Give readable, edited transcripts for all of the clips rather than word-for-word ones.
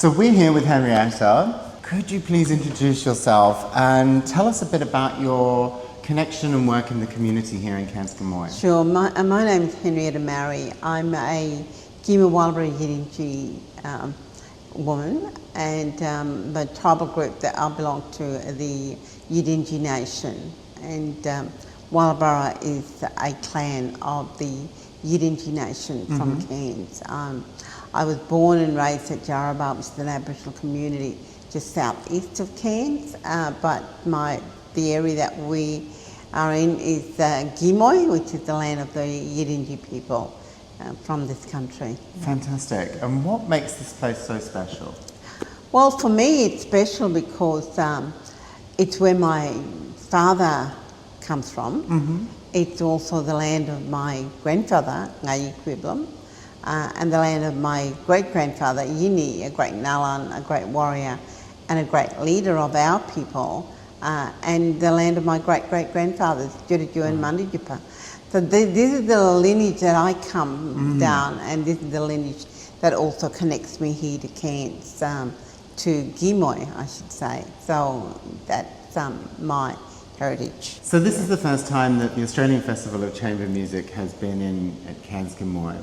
So we're here with Henrietta. Could you please introduce yourself and tell us a bit about your connection and work in the community here in Cairns Gimuy? Sure, my name is Henrietta Marrie. I'm a Gimuy Walubara Yidinji woman, and the tribal group that I belong to are the Yidinji nation. And Walubara is a clan of the Yidinji nation from Cairns. I was born and raised at Jarrabah, which is an Aboriginal community just southeast of Cairns, but the area that we are in is Gimuy, which is the land of the Yidinji people from this country. Fantastic. And what makes this place so special? Well, for me it's special because it's where my father comes from. It's also the land of my grandfather, Ngayi Kwiblam, and the land of my great-grandfather, Yini, a great Nalan, a great warrior, and a great leader of our people, and the land of my great-great-grandfathers, Juriju and Mandijupa. So this is the lineage that I come down, and this is the lineage that also connects me here to Cairns, to Gimuy, I should say. So that's my heritage. So this is the first time that the Australian Festival of Chamber Music has been at Cairns Gimuy.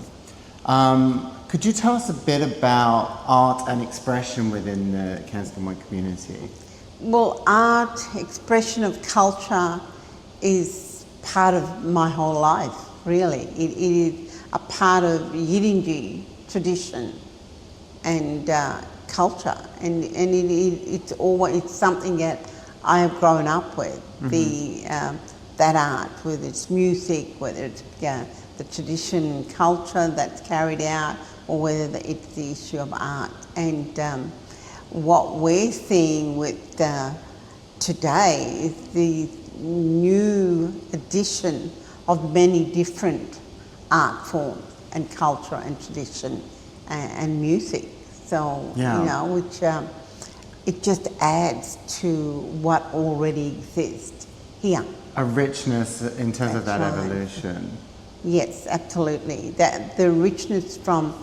Could you tell us a bit about art and expression within the Cairns Gimuy community? Well, art, expression of culture is part of my whole life, really. It is a part of Yidinji tradition and culture, and it's something that I have grown up with. That art, whether it's music, whether it's the tradition and culture that's carried out, or whether it's the issue of art. And what we're seeing with today is the new addition of many different art forms and culture and tradition and music. So, which it just adds to what already exists here. A richness in terms of that evolution. Yes, absolutely. That the richness from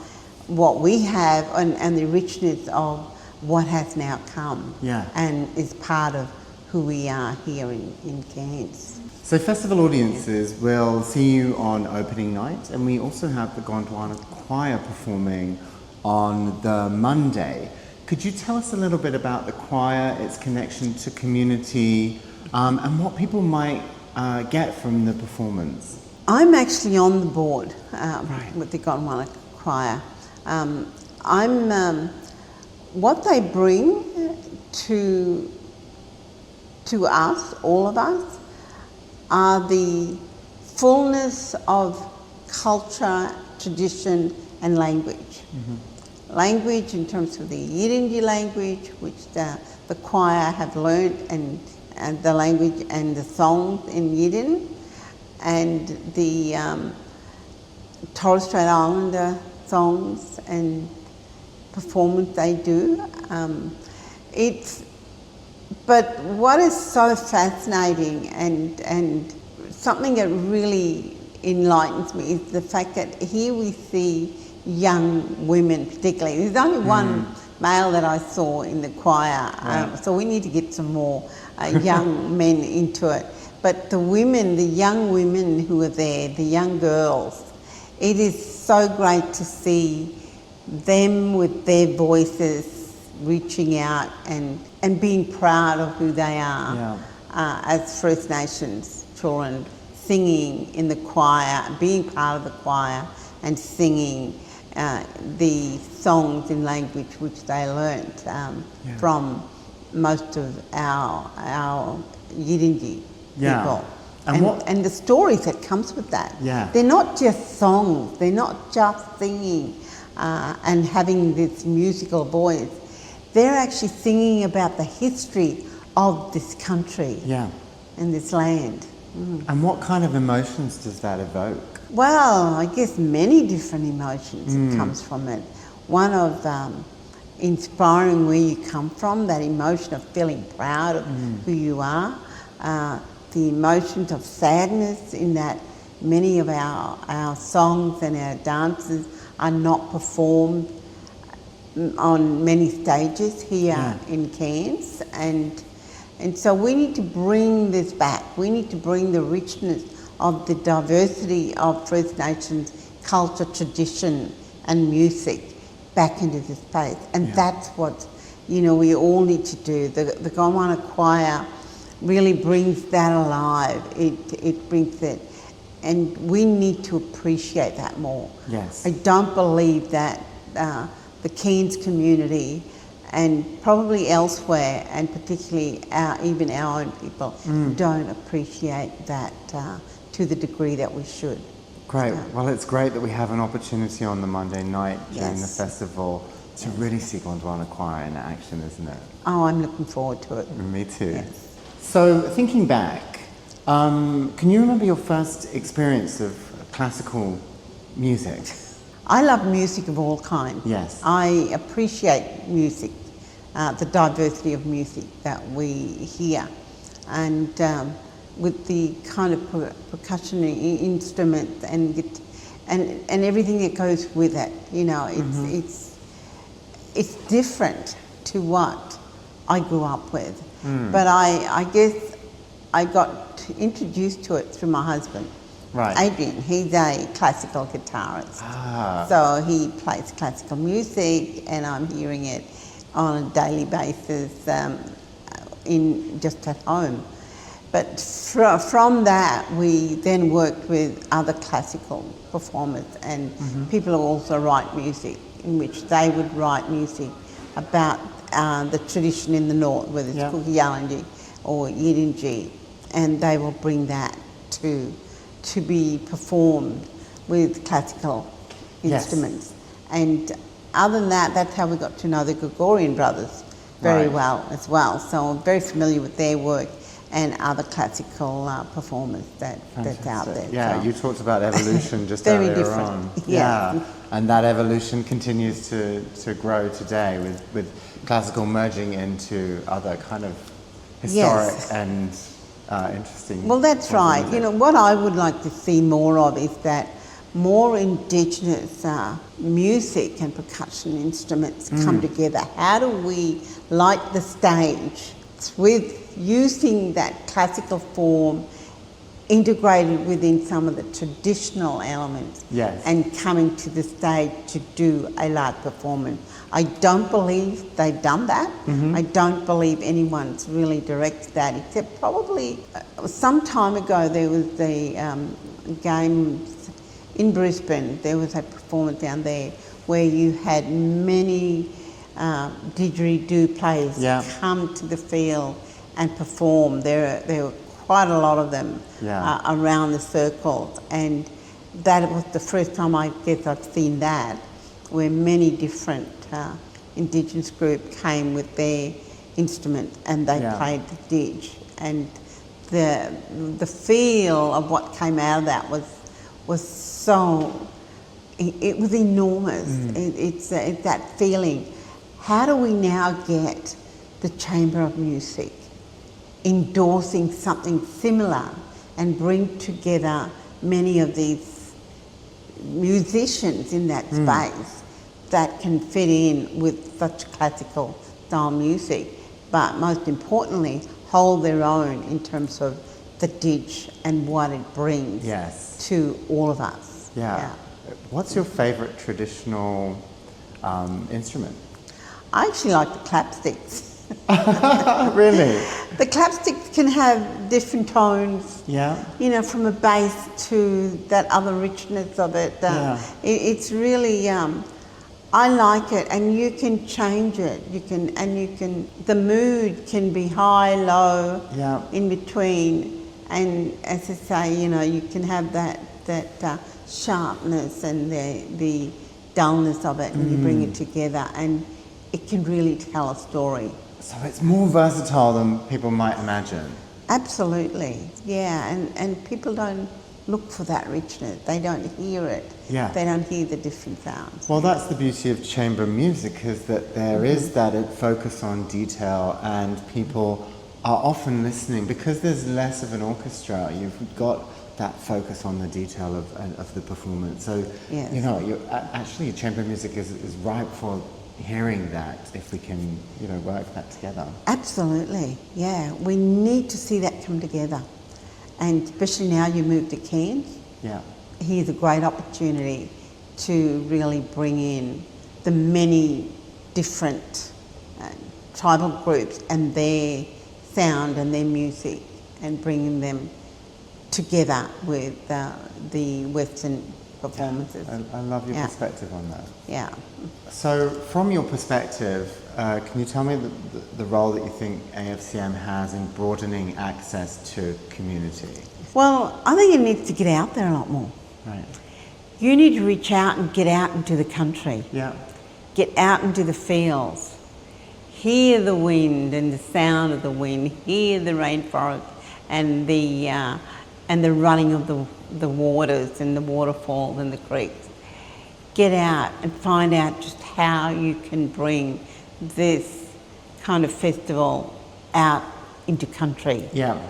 what we have and the richness of what has now come, and is part of who we are here in Cairns. So festival audiences will see you on opening night, and we also have the Gondwana choir performing on the Monday. Could you tell us a little bit about the choir, its connection to community, and what people might get from the performance? I'm actually on the board with the Gondwana choir. What they bring to us, all of us, are the fullness of culture, tradition and language. Language in terms of the Yidinji language, which the choir have learnt, and the language and the songs in Yidin, and the Torres Strait Islander songs and performance they do. But what is so fascinating and something that really enlightens me is the fact that here we see young women particularly. There's only one male that I saw in the choir, so we need to get some more young men into it. But the women, the young women who are there, the young girls, it is so great to see them with their voices reaching out and being proud of who they are as First Nations children, singing in the choir, being part of the choir and singing the songs in language which they learnt from most of our Yidinji people. And the stories that comes with that. They're not just songs, they're not just singing and having this musical voice. They're actually singing about the history of this country and this land. And what kind of emotions does that evoke? Well, I guess many different emotions comes from it. One of inspiring where you come from, that emotion of feeling proud of who you are, the emotions of sadness in that many of our songs and our dances are not performed on many stages here in Cairns, and so we need to bring this back. We need to bring the richness of the diversity of First Nations culture, tradition and music back into the space, and that's what we all need to do. The Gondwana choir really brings that alive. It brings it, and we need to appreciate that more. Yes. I don't believe that the Cairns community, and probably elsewhere, and particularly even our own people, don't appreciate that to the degree that we should. Great. Well, it's great that we have an opportunity on the Monday night during the festival to really see Gondwana choir in action, isn't it? Oh, I'm looking forward to it. Me too. Yes. So, thinking back, can you remember your first experience of classical music? I love music of all kinds. Yes. I appreciate music, the diversity of music that we hear, and with the kind of percussion instruments and everything that goes with it. It's different to what I grew up with. But I guess I got introduced to it through my husband. Right. Adrian, he's a classical guitarist. So he plays classical music, and I'm hearing it on a daily basis just at home. But from that, we then worked with other classical performers, and people who also write music, in which they would write music about the tradition in the north, whether it's Yidinji or Yidinji, and they will bring that to be performed with classical instruments. And other than that, that's how we got to know the Gregorian brothers very well as well. So I'm very familiar with their work and other classical performers that's out there. Yeah, so. You talked about evolution just very earlier different. on. Yeah. And that evolution continues to grow today with classical merging into other kind of historic and interesting. Well, that's right. What I would like to see more of is that more Indigenous music and percussion instruments come together. How do we light the stage with using that classical form integrated within some of the traditional elements and coming to the stage to do a live performance? I don't believe they've done that. I don't believe anyone's really directed that, except probably some time ago there was the game in Brisbane. There was a performance down there where you had many didgeridoo players come to the field and perform. There were quite a lot of them around the circle, and that was the first time I guess I've seen that, where many different Indigenous groups came with their instrument and they played the didge, and the feel of what came out of that was so, it was enormous. It's that feeling. How do we now get the Chamber of Music endorsing something similar and bring together many of these musicians in that space that can fit in with such classical style music, but most importantly hold their own in terms of the didge and what it brings to all of us. What's your favourite traditional instrument? I actually like the clapsticks. Really? The clapsticks can have different tones, from a bass to that other richness of it. It's really, I like it, and you can change it. The mood can be high, low, in between, and as I say, you can have that sharpness and the dullness of it, and you bring it together, and it can really tell a story. So it's more versatile than people might imagine. Absolutely, and people don't look for that richness. They don't hear it. They don't hear the different sounds. Well, that's the beauty of chamber music, is that there is that focus on detail, and people are often listening because there's less of an orchestra. You've got that focus on the detail of the performance. So, actually chamber music is ripe for hearing that if we can, work that together. Absolutely, yeah. We need to see that come together. And especially now you move to Cairns. Yeah. Here's a great opportunity to really bring in the many different tribal groups and their sound and their music, and bringing them together with the Western performances. I love your perspective on that. Yeah. So from your perspective, can you tell me the role that you think AFCM has in broadening access to community? Well, I think it needs to get out there a lot more. Right. You need to reach out and get out into the country. Yeah. Get out into the fields. Hear the wind and the sound of the wind. Hear the rainforest and the running of the waters and the waterfalls and the creeks. Get out and find out just how you can bring this kind of festival out into country. Yeah.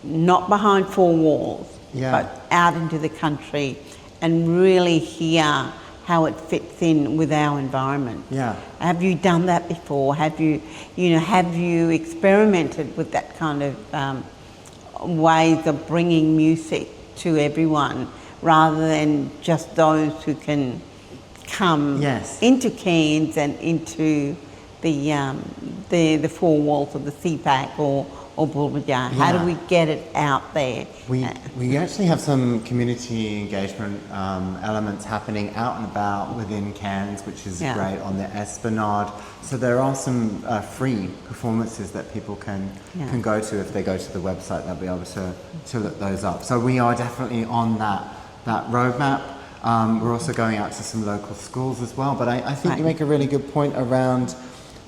Not behind four walls, but out into the country, and really hear how it fits in with our environment. Yeah. Have you done that before? Have you experimented with that kind of ways of bringing music to everyone, rather than just those who can come into Cairns and into the four walls of the CPAC or Bulbajar? How do we get it out there? We actually have some community engagement elements happening out and about within Cairns, which is great, on the Esplanade. So there are some free performances that people can go to. If they go to the website, they'll be able to look those up. So we are definitely on that roadmap. We're also going out to some local schools as well. But I think you make a really good point around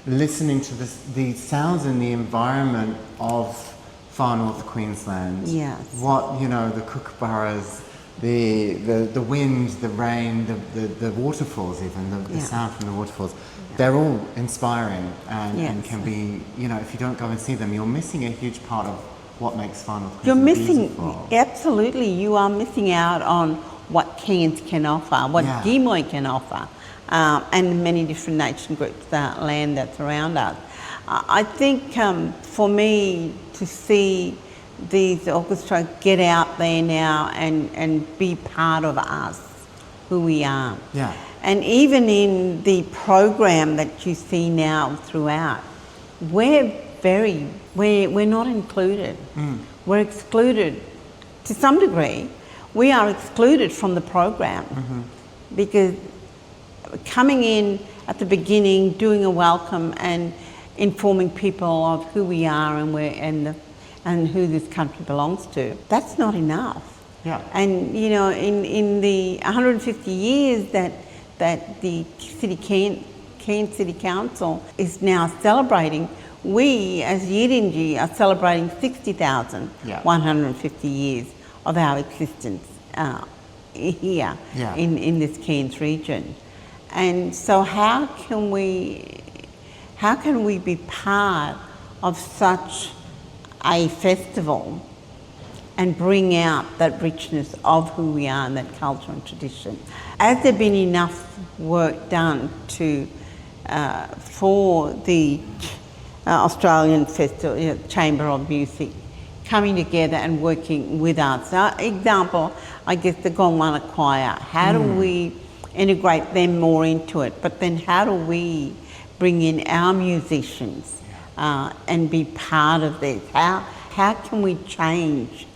listening to the sounds and the environment of far north Queensland. Yes. What, the kookaburras, the wind, the rain, the waterfalls even, the sound from the waterfalls, they're all inspiring and can be, if you don't go and see them, you're missing a huge part of what makes far north Queensland beautiful. Absolutely, you are missing out on what Cairns can offer, what Gimuy can offer. And many different nation groups, land that's around us. I think for me to see these orchestras get out there now and be part of us, who we are. Yeah. And even in the program that you see now throughout, we're not included. We're excluded to some degree. We are excluded from the program because coming in at the beginning, doing a welcome and informing people of who we are and where and who this country belongs to, that's not enough. Yeah. And in the 150 years that the Cairns City Council is now celebrating, we as Yidinji are celebrating 150 years of our existence here in this Cairns region. And so how can we be part of such a festival and bring out that richness of who we are and that culture and tradition? Has there been enough work done for the Australian Festival, Chamber of Music, coming together and working with us? So, example, I guess the Gondwana Choir. How do we integrate them more into it? But then how do we bring in our musicians and be part of this? How can we change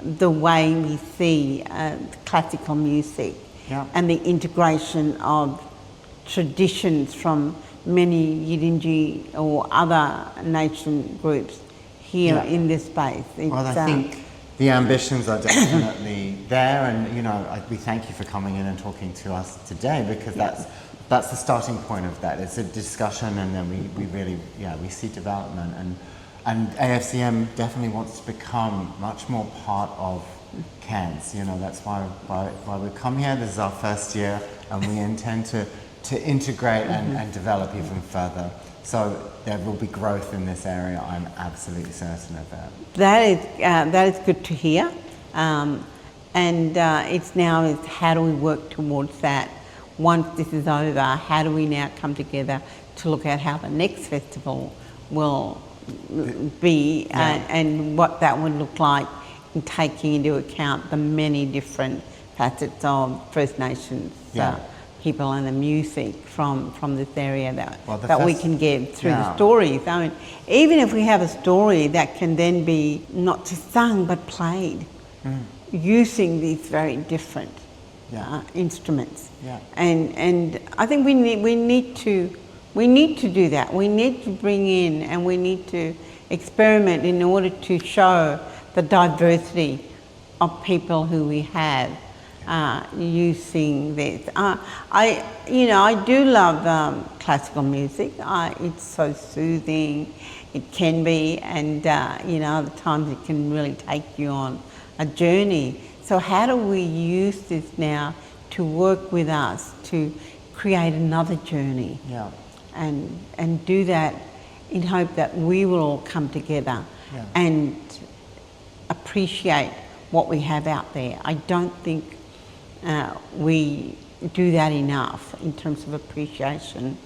the way we see classical music and the integration of traditions from many Yidinji or other nation groups here in this space? Well, I think the ambitions are definitely there, and we thank you for coming in and talking to us today, because that's the starting point of that. It's a discussion, and then we really we see development, and AFCM definitely wants to become much more part of Cairns. That's why we come here. This is our first year, and we intend to integrate and develop even further. So there will be growth in this area. I'm absolutely certain of that. That is good to hear. And it's now how do we work towards that once this is over, how do we now come together to look at how the next festival will be and what that would look like, in taking into account the many different facets of First Nations people and the music from this area that we can get through the stories. I mean, even if we have a story that can then be not just sung but played, using these very different instruments. And I think we need to do that. We need to bring in and we need to experiment in order to show the diversity of people who we have using this. I do love classical music. It's so soothing. It can be, and other times it can really take you on a journey. So how do we use this now to work with us to create another journey? And do that in hope that we will all come together and appreciate what we have out there. I don't think we do that enough in terms of appreciation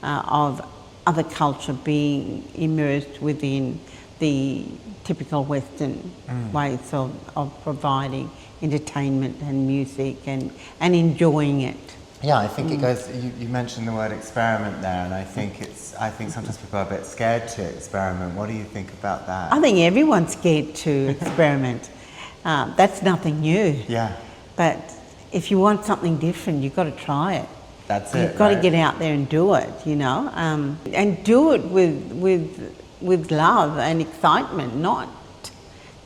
of other culture being immersed within the typical Western ways of providing entertainment and music and enjoying it. Yeah, I think it goes. You mentioned the word experiment there, and I think sometimes people are a bit scared to experiment. What do you think about that? I think everyone's scared to experiment. That's nothing new. Yeah. But if you want something different, you've got to try it. That's it. You've got to get out there and do it, and do it with love and excitement, not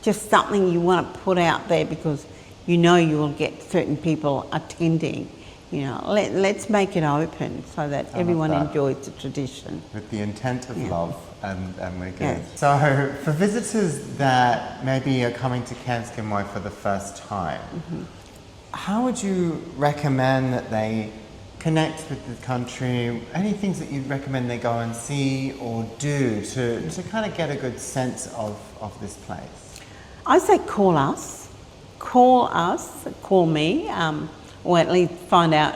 just something you want to put out there because you know you will get certain people attending. Let's make it open so that everyone enjoys the tradition. With the intent of love, and we're good. Yes. So for visitors that maybe are coming to Cairns Gimuy for the first time, how would you recommend that they connect with the country? Any things that you'd recommend they go and see or do to kind of get a good sense of this place? I say call me, or at least find out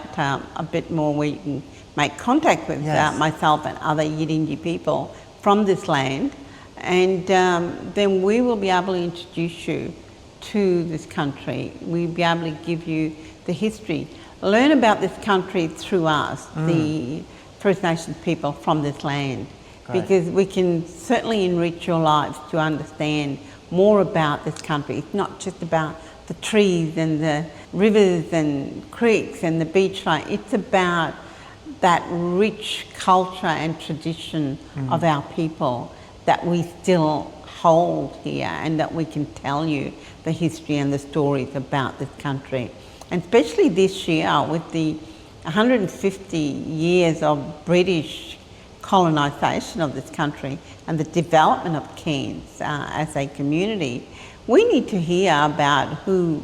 a bit more where you can make contact with myself and other Yidinji people from this land, and then we will be able to introduce you to this country. We'll be able to give you the history. Learn about this country through us, the First Nations people from this land, because we can certainly enrich your lives to understand more about this country. It's not just about the trees and the rivers and creeks and the beachfront. It's about that rich culture and tradition of our people that we still hold here, and that we can tell you the history and the stories about this country. And especially this year with the 150 years of British colonisation of this country and the development of Cairns as a community, we need to hear about who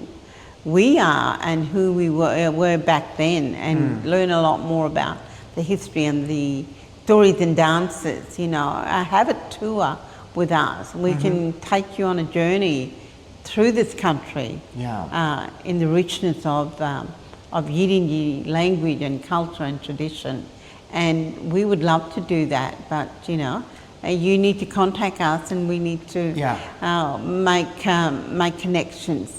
we are and who we were back then, and learn a lot more about the history and the stories and dances. Have a tour with us. We can take you on a journey through this country in the richness of Yidinji language and culture and tradition. And we would love to do that, but you need to contact us, and we need to make connections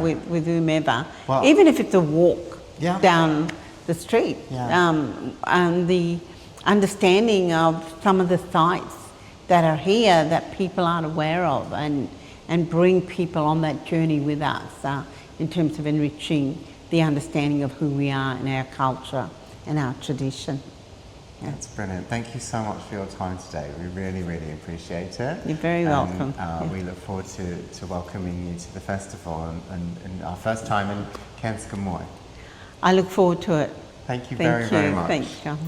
with whomever, even if it's a walk down the street, and the understanding of some of the sites that are here that people aren't aware of, and bring people on that journey with us in terms of enriching the understanding of who we are and our culture and our tradition. That's brilliant. Thank you so much for your time today. We really, really appreciate it. You're very welcome. We look forward to welcoming you to the festival and our first time in Cairns Gimuy. I look forward to it. Thank you very much. Thanks, John.